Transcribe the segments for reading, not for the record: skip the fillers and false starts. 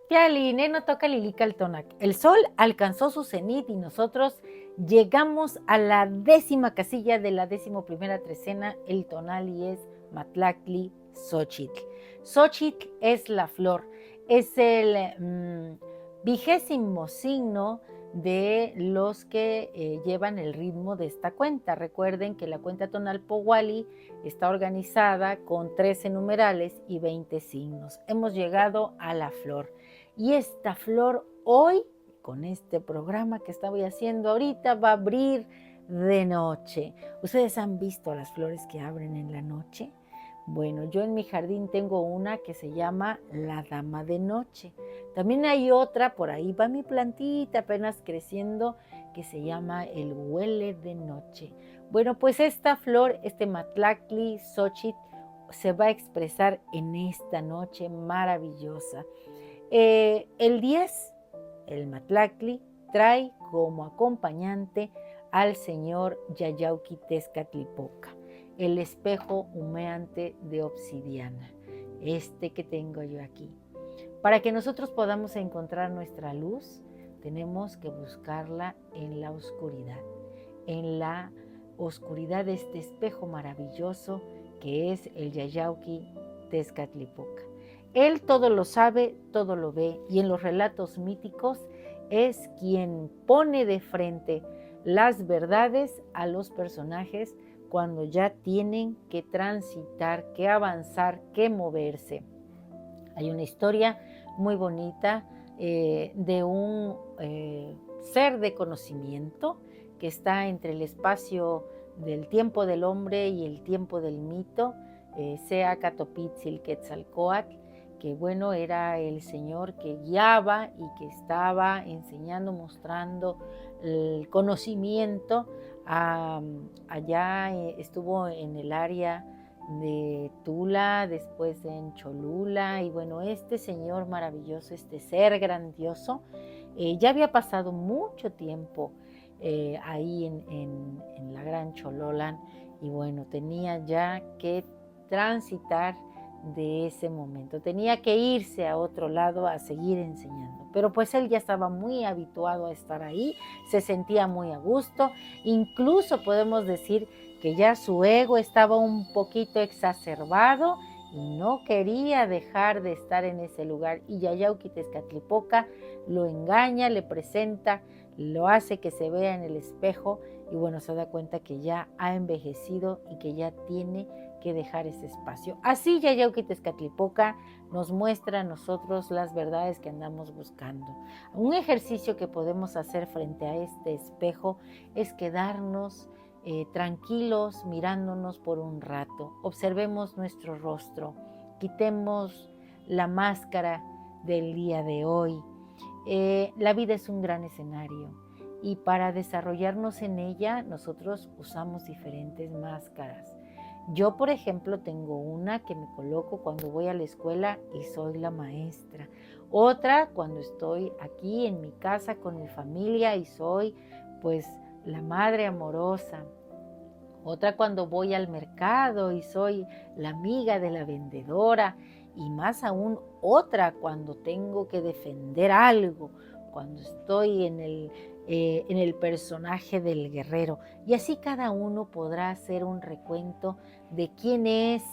Piali, no toca Lilical El sol alcanzó su cenit y nosotros llegamos a la 10ª casilla de la 11ª trecena. El tonal y es Matlactli Xochitl. Xochitl es la flor, es el 20º signo de los que llevan el ritmo de esta cuenta. Recuerden que la cuenta tonal Powali está organizada con 13 numerales y 20 signos. Hemos llegado a la flor. Y esta flor hoy, con este programa que estoy haciendo ahorita, va a abrir de noche. ¿Ustedes han visto las flores que abren en la noche? Bueno, yo en mi jardín tengo una que se llama la dama de noche. También hay otra, por ahí va mi plantita apenas creciendo, que se llama el huele de noche. Bueno, pues esta flor, este Matlactli Xochitl, se va a expresar en esta noche maravillosa. El 10, el Matlactli, trae como acompañante al señor Yayauquitezcatlipoca, el espejo humeante de obsidiana, este que tengo yo aquí. Para que nosotros podamos encontrar nuestra luz, tenemos que buscarla en la oscuridad de este espejo maravilloso que es el Yayauquitezcatlipoca. Él todo lo sabe, todo lo ve, y en los relatos míticos es quien pone de frente las verdades a los personajes cuando ya tienen que transitar, que avanzar, que moverse. Hay una historia muy bonita de un ser de conocimiento que está entre el espacio del tiempo del hombre y el tiempo del mito, Seacatopitzilquetzalcóatl, que bueno, era el señor que guiaba y que estaba enseñando, mostrando el conocimiento. Allá estuvo en el área de Tula, después en Cholula, y bueno, este señor maravilloso, este ser grandioso, ya había pasado mucho tiempo ahí en la Gran Chololan, y bueno, tenía ya que transitar de ese momento, tenía que irse a otro lado a seguir enseñando, pero pues él ya estaba muy habituado a estar ahí, se sentía muy a gusto, incluso podemos decir que ya su ego estaba un poquito exacerbado y no quería dejar de estar en ese lugar, y Yayauquitezcatlipoca lo engaña, le presenta, lo hace que se vea en el espejo, y bueno, se da cuenta que ya ha envejecido y que ya tiene que dejar ese espacio. Así Yayauquitezcatlipoca nos muestra a nosotros las verdades que andamos buscando. Un ejercicio que podemos hacer frente a este espejo es quedarnos tranquilos mirándonos por un rato. Observemos nuestro rostro, quitemos la máscara del día de hoy. La vida es un gran escenario y para desarrollarnos en ella nosotros usamos diferentes máscaras. Yo, por ejemplo, tengo una que me coloco cuando voy a la escuela y soy la maestra. Otra cuando estoy aquí en mi casa con mi familia y soy pues la madre amorosa. Otra cuando voy al mercado y soy la amiga de la vendedora. Y más aún otra cuando tengo que defender algo, cuando estoy en el personaje del guerrero. Y así cada uno podrá hacer un recuento de quién es,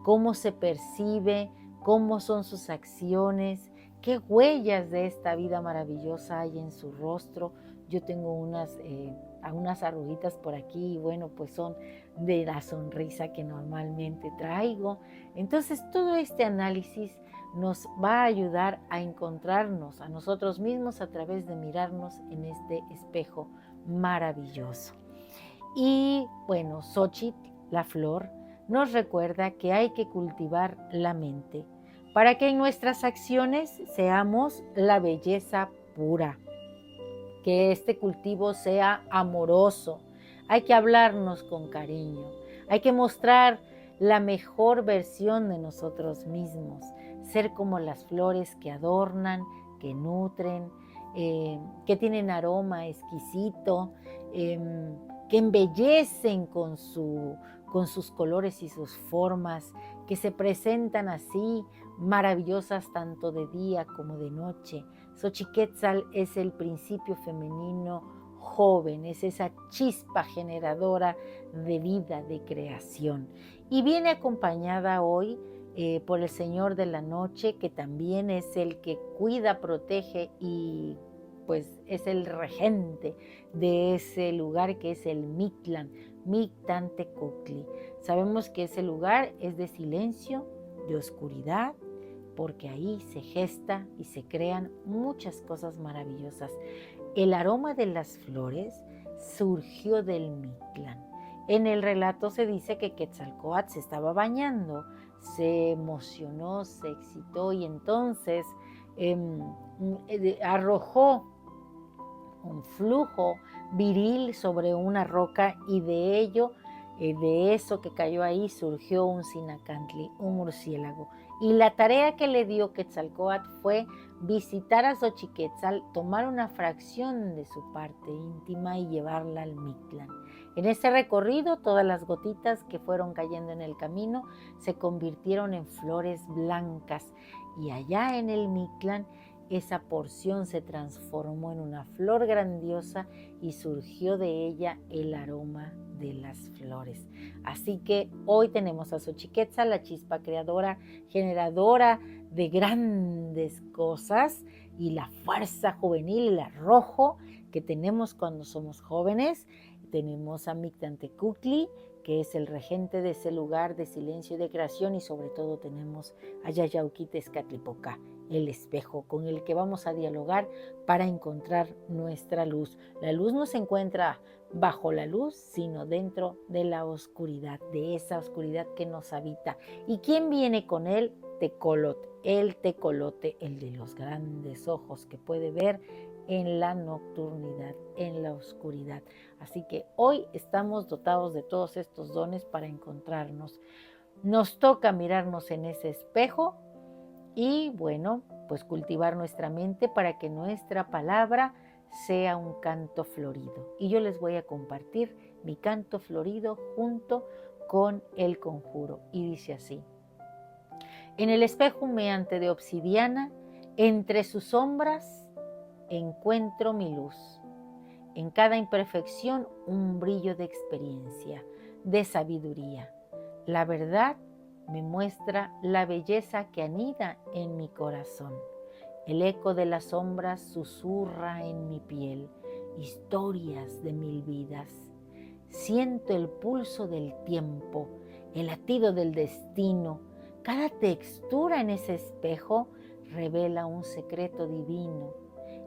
cómo se percibe, cómo son sus acciones, qué huellas de esta vida maravillosa hay en su rostro. Yo tengo unas arruguitas por aquí y bueno, pues son de la sonrisa que normalmente traigo. Entonces todo este análisis nos va a ayudar a encontrarnos a nosotros mismos a través de mirarnos en este espejo maravilloso. Y bueno, Xochitl, la flor, nos recuerda que hay que cultivar la mente para que en nuestras acciones seamos la belleza pura, que este cultivo sea amoroso. Hay que hablarnos con cariño, hay que mostrar la mejor versión de nosotros mismos, ser como las flores que adornan, que nutren, que tienen aroma exquisito, que embellecen con sus colores y sus formas, que se presentan así maravillosas tanto de día como de noche. Xochiquétzal es el principio femenino joven, es esa chispa generadora de vida, de creación. Y viene acompañada hoy por el Señor de la Noche, que también es el que cuida, protege y pues es el regente de ese lugar que es el Mictlán, Mictantecutli. Sabemos que ese lugar es de silencio, de oscuridad, porque ahí se gesta y se crean muchas cosas maravillosas. El aroma de las flores surgió del Mictlán. En el relato se dice que Quetzalcóatl se estaba bañando, se emocionó, se excitó y entonces arrojó un flujo viril sobre una roca y de eso que cayó ahí surgió un sinacantli, un murciélago. Y la tarea que le dio Quetzalcóatl fue visitar a Xochiquétzal, tomar una fracción de su parte íntima y llevarla al Mictlán. En ese recorrido, todas las gotitas que fueron cayendo en el camino se convirtieron en flores blancas y allá en el Mictlán esa porción se transformó en una flor grandiosa y surgió de ella el aroma de las flores. Así que hoy tenemos a Xochiquétzal, la chispa creadora, generadora de grandes cosas, y la fuerza juvenil, el arrojo que tenemos cuando somos jóvenes. Tenemos a Mictantecutli, que es el regente de ese lugar de silencio y de creación, y sobre todo tenemos a Yayauquitezcatlipoca, el espejo con el que vamos a dialogar para encontrar nuestra luz. La luz no se encuentra bajo la luz, sino dentro de la oscuridad, de esa oscuridad que nos habita. ¿Y quién viene con él? Tecolote, el tecolote, el de los grandes ojos que puede ver en la nocturnidad, en la oscuridad. Así que hoy estamos dotados de todos estos dones para encontrarnos. Nos toca mirarnos en ese espejo y bueno, pues cultivar nuestra mente para que nuestra palabra sea un canto florido. Y yo les voy a compartir mi canto florido junto con el conjuro. Y dice así: en el espejo humeante de obsidiana, entre sus sombras encuentro mi luz. En cada imperfección un brillo de experiencia, de sabiduría. La verdad me muestra la belleza que anida en mi corazón. El eco de las sombras susurra en mi piel historias de mil vidas. Siento el pulso del tiempo, el latido del destino. Cada textura en ese espejo revela un secreto divino.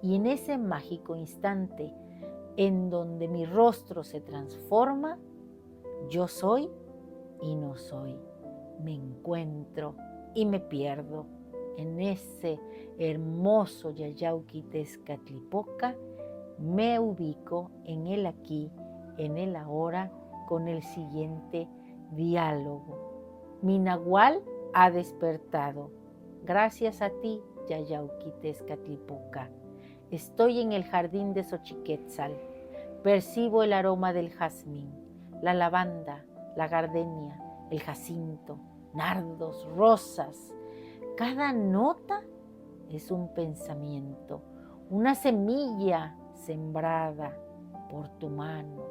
Y en ese mágico instante en donde mi rostro se transforma, yo soy y no soy. Me encuentro y me pierdo en ese hermoso Yayauquitezcatlipoca. Me ubico en el aquí, en el ahora, con el siguiente diálogo. Mi nahual ha despertado. Gracias a ti, Yayauquitezcatlipoca. Estoy en el jardín de Xochiquétzal. Percibo el aroma del jazmín, la lavanda, la gardenia, el jacinto, nardos, rosas. Cada nota es un pensamiento, una semilla sembrada por tu mano,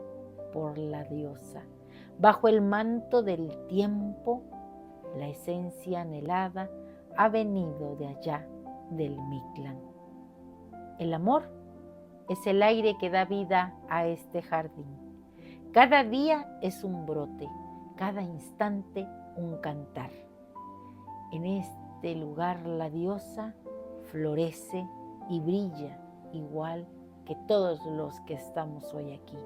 por la diosa. Bajo el manto del tiempo, la esencia anhelada ha venido de allá del Mictlán. El amor es el aire que da vida a este jardín. Cada día es un brote, cada instante un cantar. En este lugar la diosa florece y brilla igual que todos los que estamos hoy aquí.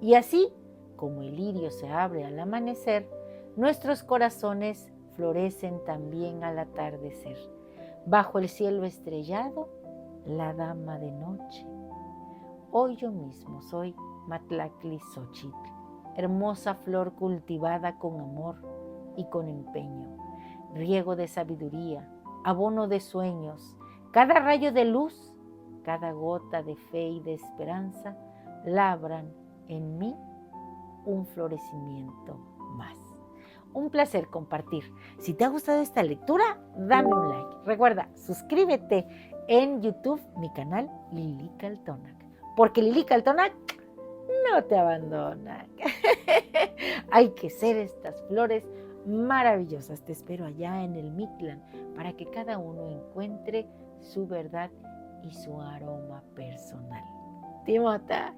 Y así como el lirio se abre al amanecer, nuestros corazones florecen también al atardecer. Bajo el cielo estrellado, la dama de noche. Hoy yo mismo soy Matlactli Xochitl, hermosa flor cultivada con amor y con empeño, riego de sabiduría, abono de sueños. Cada rayo de luz, cada gota de fe y de esperanza labran en mí un florecimiento más. un placer compartir. Si te ha gustado esta lectura, dame un like. Recuerda, suscríbete en YouTube, mi canal Lili Caltonac, porque Lili Caltonac no te abandona. Hay que ser estas flores maravillosas. Te espero allá en el Mictlán para que cada uno encuentre su verdad y su aroma personal. Timota.